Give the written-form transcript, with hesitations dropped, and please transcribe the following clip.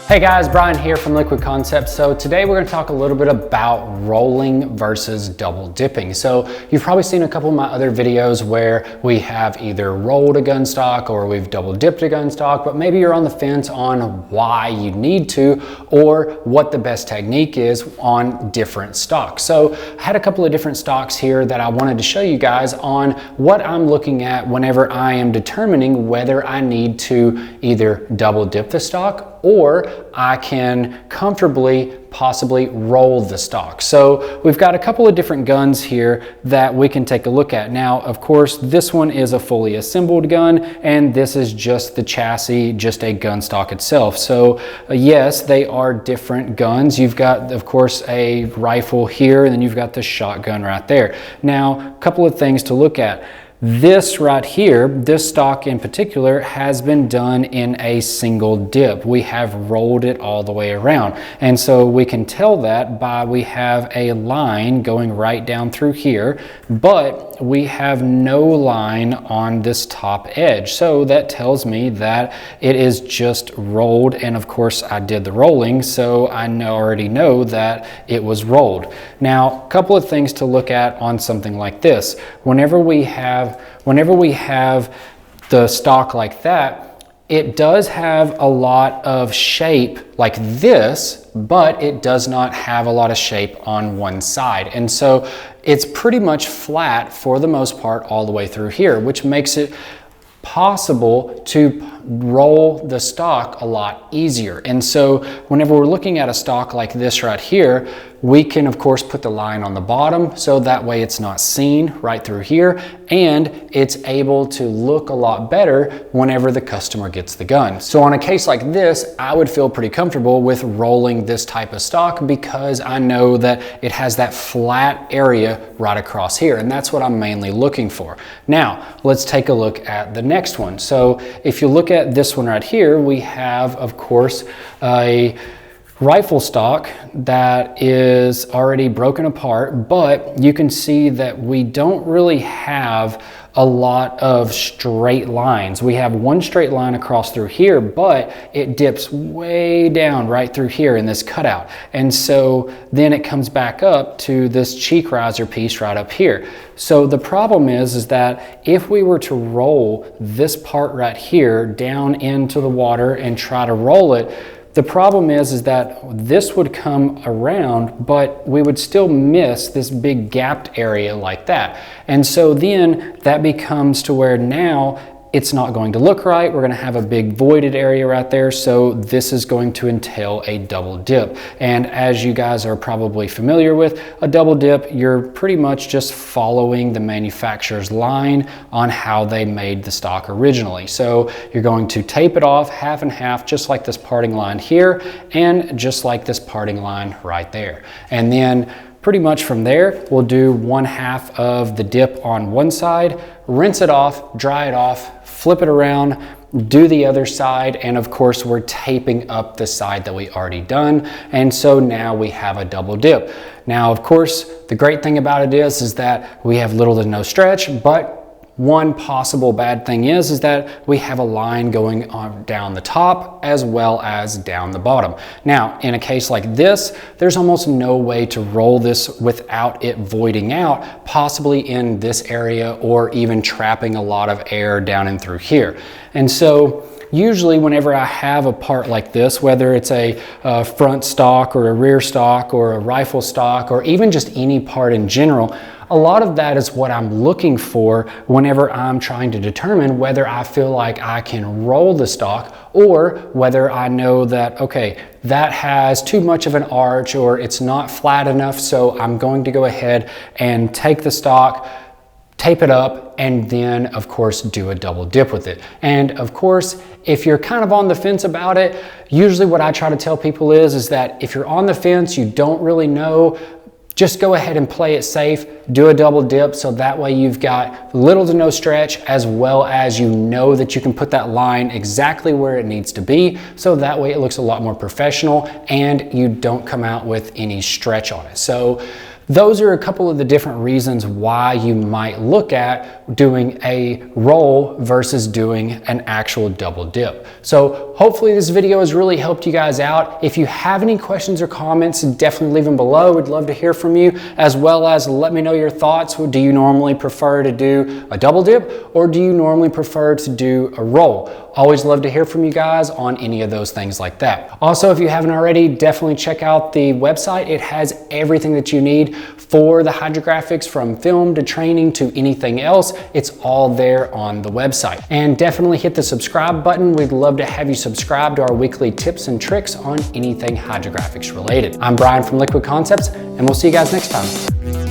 Hey guys, Bryan here from Liquid Concepts. So today we're going to talk a little bit about rolling versus double dipping. So you've probably seen a couple of my other videos where we have either rolled a gun stock or we've double dipped a gun stock, but maybe you're on the fence on why you need to or what the best technique is on different stocks. So I had a couple of different stocks here that I wanted to show you guys on what I'm looking at whenever I am determining whether I need to either double dip the stock or I can comfortably possibly roll the stock. So we've got a couple of different guns here that we can take a look at. Now, of course, this one is a fully assembled gun and this is just the chassis, just a gun stock itself. So yes, they are different guns. You've got, of course, a rifle here and then you've got the shotgun right there. Now, a couple of things to look at. This right here, this stock in particular, has been done in a single dip. We have rolled it all the way around. And so we can tell that by we have a line going right down through here, but we have no line on this top edge. So that tells me that it is just rolled. And of course I did the rolling, so I already know that it was rolled. Now, a couple of things to look at on something like this. Whenever we have the stock like that, it does have a lot of shape like this, but it does not have a lot of shape on one side. And so it's pretty much flat for the most part all the way through here, which makes it possible to roll the stock a lot easier. And so whenever we're looking at a stock like this right here, we can of course put the line on the bottom so that way it's not seen right through here and it's able to look a lot better whenever the customer gets the gun. So on a case like this, I would feel pretty comfortable with rolling this type of stock because I know that it has that flat area right across here, and that's what I'm mainly looking for. Now, let's take a look at the next one. So if you look at this one right here, we have, of course, a rifle stock that is already broken apart, but you can see that we don't really have a lot of straight lines. We have one straight line across through here, but it dips way down right through here in this cutout. And so then it comes back up to this cheek riser piece right up here. So the problem is that if we were to roll this part right here down into the water and try to roll it, the problem is that this would come around, but we would still miss this big gapped area like that. And so then that becomes to where now it's not going to look right. We're going to have a big voided area right there. So this is going to entail a double dip. And as you guys are probably familiar with, a double dip, you're pretty much just following the manufacturer's line on how they made the stock originally. So you're going to tape it off half and half, just like this parting line here, and just like this parting line right there. And then pretty much from there, we'll do one half of the dip on one side, rinse it off, dry it off, flip it around, do the other side, and of course we're taping up the side that we already done. And so now we have a double dip. Now, of course, the great thing about it is that we have little to no stretch, but one possible bad thing is that we have a line going on down the top as well as down the bottom. Now, in a case like this, there's almost no way to roll this without it voiding out, possibly in this area or even trapping a lot of air down in through here. And so usually whenever I have a part like this, whether it's a front stock or a rear stock or a rifle stock or even just any part in general, a lot of that is what I'm looking for whenever I'm trying to determine whether I feel like I can roll the stock or whether I know that, okay, that has too much of an arch or it's not flat enough, so I'm going to go ahead and take the stock, tape it up, and then of course do a double dip with it. And of course, if you're kind of on the fence about it, usually what I try to tell people is that if you're on the fence, you don't really know, just go ahead and play it safe, do a double dip, so that way you've got little to no stretch, as well as you know that you can put that line exactly where it needs to be, so that way it looks a lot more professional and you don't come out with any stretch on it. So those are a couple of the different reasons why you might look at doing a roll versus doing an actual double dip. So hopefully this video has really helped you guys out. If you have any questions or comments, definitely leave them below. We'd love to hear from you, as well as let me know your thoughts. Do you normally prefer to do a double dip, or do you normally prefer to do a roll? Always love to hear from you guys on any of those things like that. Also, if you haven't already, definitely check out the website. It has everything that you need for the hydrographics, from film to training to anything else. It's all there on the website. And definitely hit the subscribe button. We'd love to have you subscribe to our weekly tips and tricks on anything hydrographics related. I'm Brian from Liquid Concepts, and we'll see you guys next time.